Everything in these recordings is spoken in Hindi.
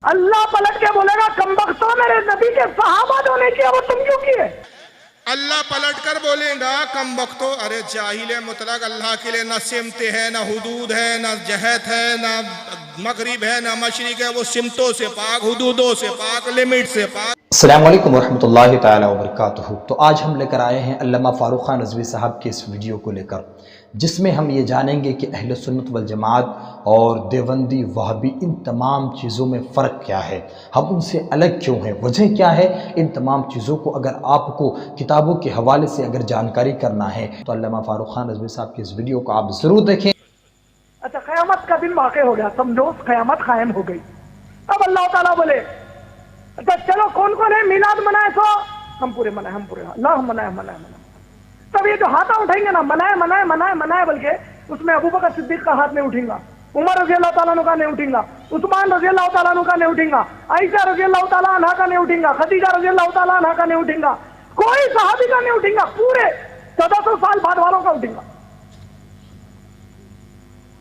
अल्लाह पलट के बोलेगा कमबख्तो मेरे नबी के सहाबा जो नहीं किया वो तुम क्यों किए। अल्लाह पलट कर बोलेगा कम वक्तो, अरे जाहिल मुतलक, अल्लाह के लिए ना सिमत है, ना हुदूद है, ना जहत है, ना मगरिब है, ना मशरिक है। वो सिमतों से पाक, हुदूदों से पाक, लिमिट से पाक। अस्सलामु अलैकुम वरहमतुल्लाहि ताला वबरकातुहू। तो आज हम लेकर आए हैं अल्लामा फ़ारूक ख़ान रज़वी साहब की इस वीडियो को लेकर, जिसमें हम ये जानेंगे कि अहले सुन्नत वल जमात और देवबंदी वहाबी इन तमाम चीज़ों में फ़र्क क्या है, हम उनसे अलग क्यों हैं, वजह क्या है। इन तमाम चीज़ों को अगर आपको किताबों के हवाले से अगर जानकारी करना है तो अल्लामा फ़ारूक ख़ान रज़वी साहब की इस वीडियो को आप ज़रूर देखें। अच्छा, क़यामत का दिन वाक़ हो गया, समझो क़यामत कायम हो गई। अब अल्लाह ताला बोले अच्छा चलो कौन कौन है मीलाद मनाए, सो हम पूरे मनाए, हम पूरे अल्लाह मनाए मनाए मनाए। तब ये जो हाथा उठाएंगे ना, मनाए मनाए मनाए मनाए, बल्कि उसमें अबू बकर सिद्दीक का हाथ नहीं उठेगा, उमर रज़ी अल्लाह ताला अन्हु का नहीं उठेगा, उस्मान रज़ी अल्लाह ताला अन्हु का नहीं उठेगा, आयशा रज़ी अल्लाह ताला अन्हा का नहीं उठेगा, खदीजा रज़ी अल्लाह ताला अन्हा का नहीं उठेगा, कोई सहाबी का नहीं उठेगा, पूरे 1400 साल बाद वालों का उठेगा।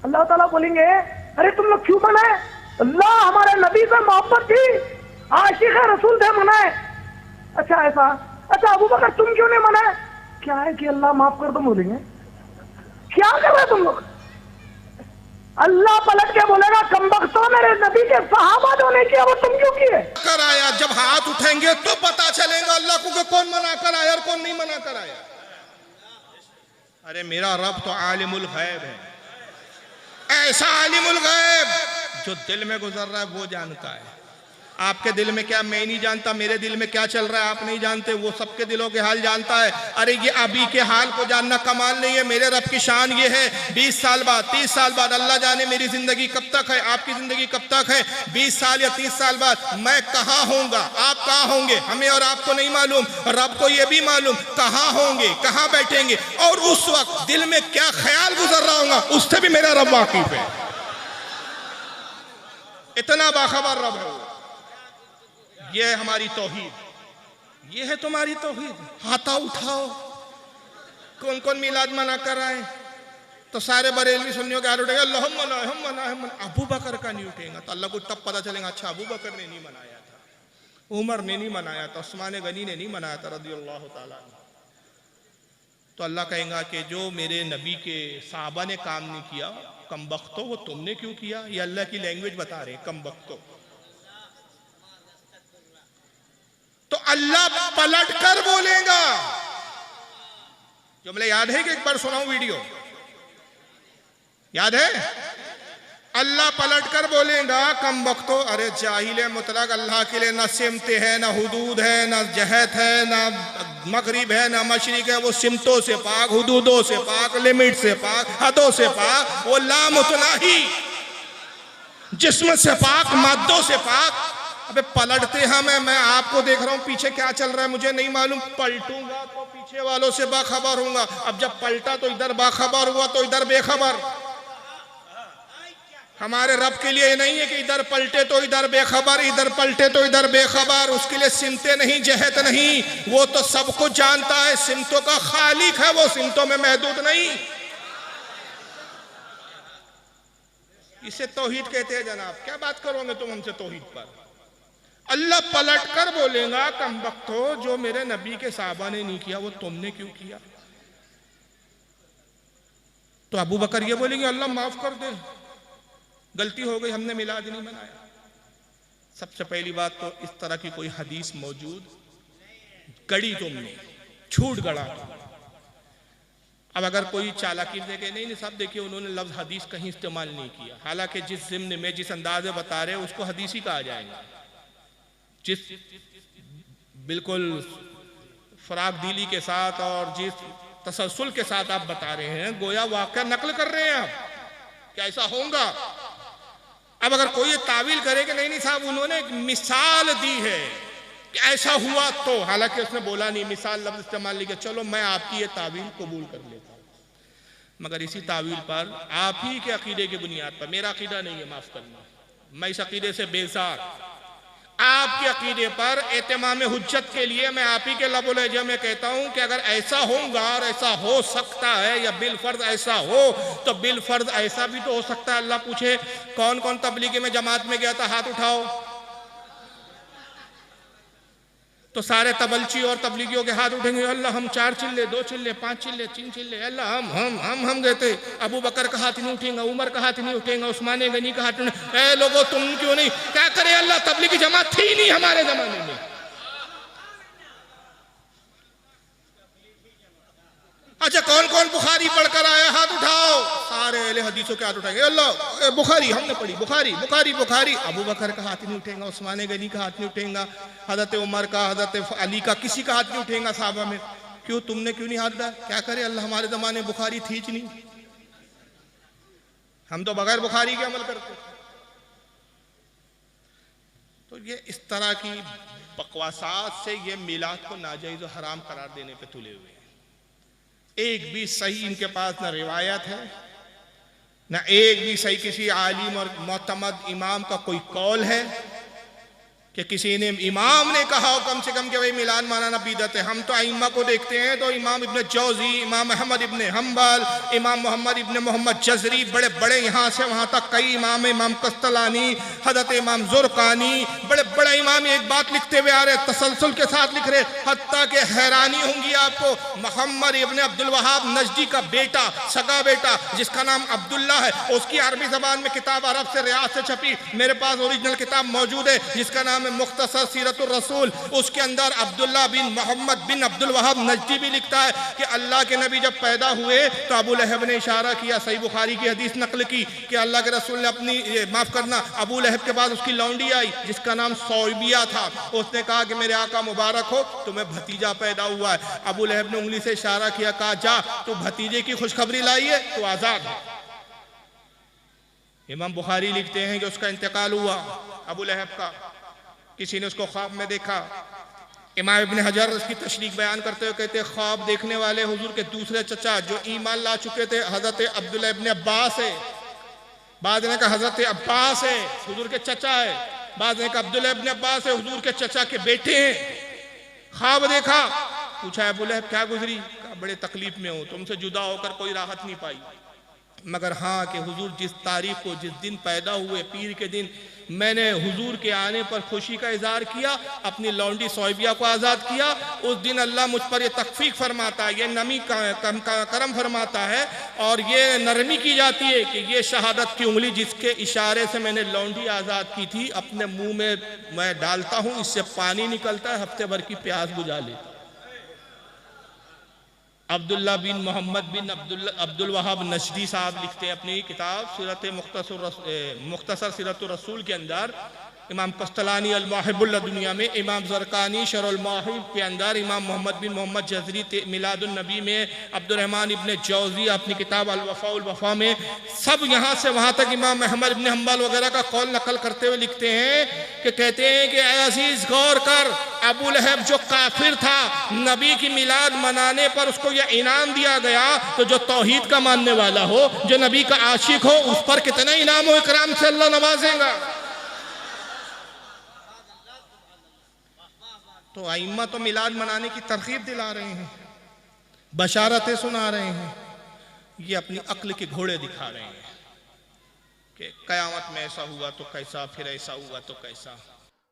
अल्लाह ताला बोलेंगे अरे तुम लोग क्यों मनाए, अल्लाह हमारे नबी से मोहब्बत थी, आशिक़ रसूल थे, मनाए। अच्छा ऐसा, अच्छा अबू बकर तुम क्यों नहीं मनाए, क्या है कि अल्लाह माफ कर दो, बोलेंगे क्या कर रहे तुम लोग। अल्लाह पलट के बोलेगा कमबख्तो मेरे नबी के सहाबा जो नहीं किया वो तुम क्यों किए। कर आया, जब हाथ उठेंगे तो पता चलेगा अल्लाह को कौन मना कर आया और कौन नहीं मना कर आया। अरे मेरा रब तो आलिमुल गैब है, ऐसा आलिमुल गैब जो दिल में गुजर रहा है वो जानता है। आपके दिल में क्या मैं नहीं जानता, मेरे दिल में क्या चल रहा है आप नहीं जानते, वो सबके दिलों के हाल जानता है। अरे ये अभी के हाल को जानना कमाल नहीं है, मेरे रब की शान ये है 20 साल बाद 30 साल बाद, अल्लाह जाने मेरी जिंदगी कब तक है, आपकी जिंदगी कब तक है, 20 साल या 30 साल बाद मैं कहाँ होऊंगा, आप कहाँ होंगे, हमें और आपको नहीं मालूम, रब को ये भी मालूम कहाँ होंगे, कहाँ बैठेंगे, और उस वक्त दिल में क्या ख्याल गुजर रहा होगा उससे भी मेरा रब वाकिफ है। इतना बाखबर रब है। ये है हमारी तौहीद, ये है तुम्हारी तौहीद। हाथा उठाओ, कौन कौन मिलाद मना कर आए, तो सारे बरेलवी सुन्नियों के हाथ उठेगा, हम मना। अबू बकर का नहीं उठेगा तो अल्लाह को तब पता चलेगा अच्छा अबू बकर ने नहीं मनाया था, उमर ने नहीं मनाया था, उस्मान गनी ने नहीं मनाया था रज़ियल्लाहु ताला। तो अल्लाह कहेगा कि जो मेरे नबी के साहबा ने काम नहीं किया, कम वक्तो वो तुमने क्यों किया। ये अल्लाह की लैंग्वेज बता रहे, कम वक्तो। तो अल्लाह पलट कर बोलेगा, जुमले याद है कि एक बार सुनाऊं वीडियो, याद है। अल्लाह पलट कर बोलेगा कम वक्तो, अरे जाहिल मुतलक, अल्लाह के लिए ना सिमत है, ना हुदूद है, ना जहत है, ना मगरिब है, ना मशरिक है। वो सिमतों से पाक, हुदूदों से पाक, लिमिट से पाक, हदों से पाक। वो लामुतनाही, जिस्म से पाक, मादों से पाक। अबे पलटते हैं, मैं आपको देख रहा हूं पीछे क्या चल रहा है मुझे नहीं मालूम, पलटूंगा तो पीछे वालों से बाखबर होऊंगा। अब जब पलटा तो इधर बाखबर हुआ तो इधर बेखबर। हमारे रब के लिए नहीं है कि इधर पलटे तो इधर बेखबर, इधर पलटे तो इधर बेखबर। उसके लिए सिमते नहीं, जहत नहीं, वो तो सब कुछ जानता है, सिमतों का खालिक है, वो सिमतों में महदूद नहीं। इसे तौहीद कहते हैं जनाब। क्या बात करोगे तुम हमसे तौहीद पर। अल्लाह पलट कर बोलेगा कम वक्त हो, जो मेरे नबी के साहबा ने नहीं किया वो तुमने क्यों किया। तो अबू बकर ये बोलेंगे अल्लाह माफ कर दे, गलती हो गई, हमने मिलाद नहीं मनाया। सबसे पहली बात तो इस तरह की कोई हदीस मौजूद गढ़ी तुमने, झूठ गढ़ा। अब अगर कोई चालाकी देखे नहीं साहब देखिए उन्होंने लफ्ज हदीस कहीं इस्तेमाल नहीं किया, हालांकि जिस ज़िम्न में जिस अंदाज में बता रहे उसको हदीस ही कहा जाएगा। जिस बिल्कुल फराग दिली के साथ और जिस तसलसल के साथ आप बता रहे हैं, गोया वाक़या नकल कर रहे हैं आप, क्या ऐसा होगा। अब अगर कोई ये तावील करे कि नहीं साहब उन्होंने एक मिसाल दी है कि ऐसा हुआ, तो हालांकि उसने बोला नहीं, मिसाल लफ्ज इस्तेमाल नहीं किया, चलो मैं आपकी ये तावील कबूल कर लेता हूं। मगर इसी तावील पर आप ही के अकीदे की बुनियाद पर, मेरा अकीदा नहीं है, माफ करना, मैं इस अकीदे से बेजार, आपके अकीदे पर एतमाम हुज्जत के लिए मैं आप ही के लबुल अजम में कहता हूं कि अगर ऐसा होगा और ऐसा हो सकता है, या बिल फर्ज ऐसा हो, तो बिल फर्ज ऐसा भी तो हो सकता है अल्लाह पूछे कौन कौन तबलीगी में जमात में गया था, हाथ उठाओ। तो सारे तबलची और तबलीगियों के हाथ उठेंगे, अल्लाह हम 4 चिल्ले, 2 चिल्ले, 5 चिल्ले, 3 चिल्ले, अल्लाह हम कहते। अबू बकर का हाथ नहीं उठेगा, उमर का हाथ नहीं उठेगा, उस्मान गनी का हाथ नहीं। ए लोगों तुम क्यों नहीं, क्या करे अल्लाह, तबलीगी जमात थी नहीं हमारे जमाने में। अच्छा कौन कौन बुखारी पढ़कर आया, हाथ उठाओ। सारे अहले हदीसों के हाथ उठाएंगे, अल्लाह बुखारी हमने पढ़ी, बुखारी बुखारी बुखारी। अबू बकर का हाथ नहीं उठेगा, उस्मान गनी का हाथ नहीं उठेगा, हजरत उमर का, हजरत अली का, किसी का हाथ नहीं उठेगा साहबा में। क्यों, तुमने क्यों नहीं हाथ उठाया? क्या करे अल्लाह, हमारे जमाने में बुखारी थी नहीं, हम तो बगैर बुखारी के अमल करते। तो ये इस तरह की बकवासात से ये मिलाद को नाजायज और हराम करार देने पे तुले हुए हैं। एक भी सही इनके पास न रिवायत है, न एक भी सही किसी आलिम और मोतमद इमाम का कोई कौल है कि किसी ने इमाम ने कहा हो कम से कम कि भाई मिलाद मनाना बिदअत है। हम तो अइम्मा को देखते हैं तो इमाम इब्न जौजी, इमाम अहमद इब्न हम्बल, इमाम मोहम्मद इब्न मोहम्मद जजरी, बड़े बड़े यहाँ से वहाँ तक कई इमाम, इमाम कस्तलानी, हजरत इमाम जुरकानी, बड़े बड़े इमाम एक बात लिखते हुए आ रहे, तसलसल के साथ लिख रहे, हत्ता के हैरानी होंगी आपको, मोहम्मद इब्न अब्दुल वहाब नजदी का बेटा, सगा बेटा जिसका नाम अब्दुल्ला है, उसकी अरबी जबान में किताब अरब से रियाज से छपी, मेरे पास ओरिजिनल किताब मौजूद है जिसका नाम मुख्तसर सीरतुर रसूल। उसके अंदर अब्दुल्ला बिन मोहम्मद बिन अब्दुल वहाब नजदी भी लिखता है कि अल्लाह के नबी जब पैदा हुए तो अबू लहब ने इशारा किया, सही बुखारी की हदीस नकल की कि अल्लाह के रसूल ने अपनी, माफ करना, अबू लहब के बाद उसकी लौंडी आई जिसका नाम सौबिया था, उसने कहा कि मेरे आका मुबारक हो तुम्हें भतीजा पैदा हुआ है। अबू लहब ने उंगली से इशारा किया, कहा जा तू भतीजे की खुशखबरी लाई है तो आजाद है। इमाम बुखारी लिखते हैं कि उसका इंतकाल हुआ अबू लहब का, किसी ने उसको ख्वाब में देखा। इमाम इब्न हजर उसकी तशरीह बयान करते हुए कहते हैं ख्वाब देखने वाले हुजूर के दूसरे चचा जो ईमान ला चुके थे हजरत अब्दुल्ला इब्न अब्बास है, बाद ने कहा हजरत अब्बास है हुजूर के चचा है, बाद ने कहा अब्दुल्ला इब्न अब्बास है हुजूर के चचा के बेटे हैं। ख्वाब देखा, पूछा अबू लहब क्या गुजरी, कहा बड़े तकलीफ में हो, तुमसे जुदा होकर कोई राहत नहीं पाई, मगर हाँ कि हुजूर जिस तारीख को, जिस दिन पैदा हुए, पीर के दिन, मैंने हुजूर के आने पर खुशी का इजहार किया, अपनी लौंडी सौबिया को आज़ाद किया, उस दिन अल्लाह मुझ पर ये तखफीक फरमाता है, ये नमी करम फरमाता है और ये नरमी की जाती है कि ये शहादत की उंगली जिसके इशारे से मैंने लौंडी आज़ाद की थी अपने मुंह में मैं डालता हूँ, इससे पानी निकलता है, हफ्ते भर की प्यास बुझा लेता। अब्दुल्ला बिन मोहम्मद बिन अब्दुल वहाब नजदी साहब लिखते हैं अपनी किताब सीरत मुख्तसर सीरतुर रसूल के अंदर, इमाम कस्तलानी अल माहिबुल दुनिया में, इमाम ज़रकानी शरउल माहिब के अंदर, इमाम मोहम्मद बिन मोहम्मद जजरी मिलादुन नबी में, अब्दुल रहमान इब्न जौजी अपनी किताब अल वफ़ा उल वफ़ा में, सब यहाँ से वहाँ तक इमाम अहमद इब्न हम्बल वगैरह का कौल नकल करते हुए लिखते हैं कि कहते हैं कि अज़ीज़ गौर कर, अबू लहब जो काफिर था, नबी की मिलाद मनाने पर उसको यह इनाम दिया गया, तो जो तौहीद का मानने वाला हो, जो नबी का आशिक हो, उस पर कितना इनाम व इकराम से अल्लाह नवाजेगा। तो आइम्मा तो मिलाद मनाने की तरकीब दिला रहे हैं, बशारतें सुना रहे हैं, ये अपनी अक्ल के घोड़े दिखा रहे हैं कि क़यामत में ऐसा हुआ तो कैसा, फिर ऐसा हुआ तो कैसा।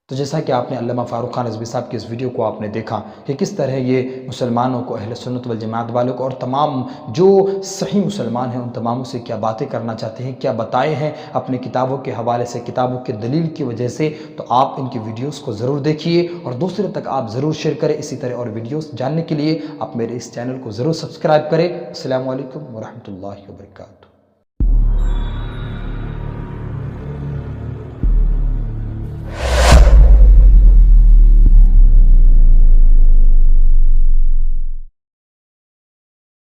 तो जैसा कि आपने अल्लामा फ़ारूक ख़ान रज़वी साहब की इस वीडियो को आपने देखा कि किस तरह ये मुसलमानों को, अहले सुन्नत वल जमात वालों को और तमाम जो सही मुसलमान हैं उन तमामों से क्या बातें करना चाहते हैं, क्या बताए हैं अपनी किताबों के हवाले से, किताबों के दलील की वजह से। तो आप इनकी वीडियोज़ को ज़रूर देखिए और दूसरे तक आप ज़रूर शेयर करें। इसी तरह और वीडियोज़ जानने के लिए आप मेरे इस चैनल को ज़रूर सब्सक्राइब करें। अस्सलामु अलैकुम व रहमतुल्लाहि व बरकातुहू।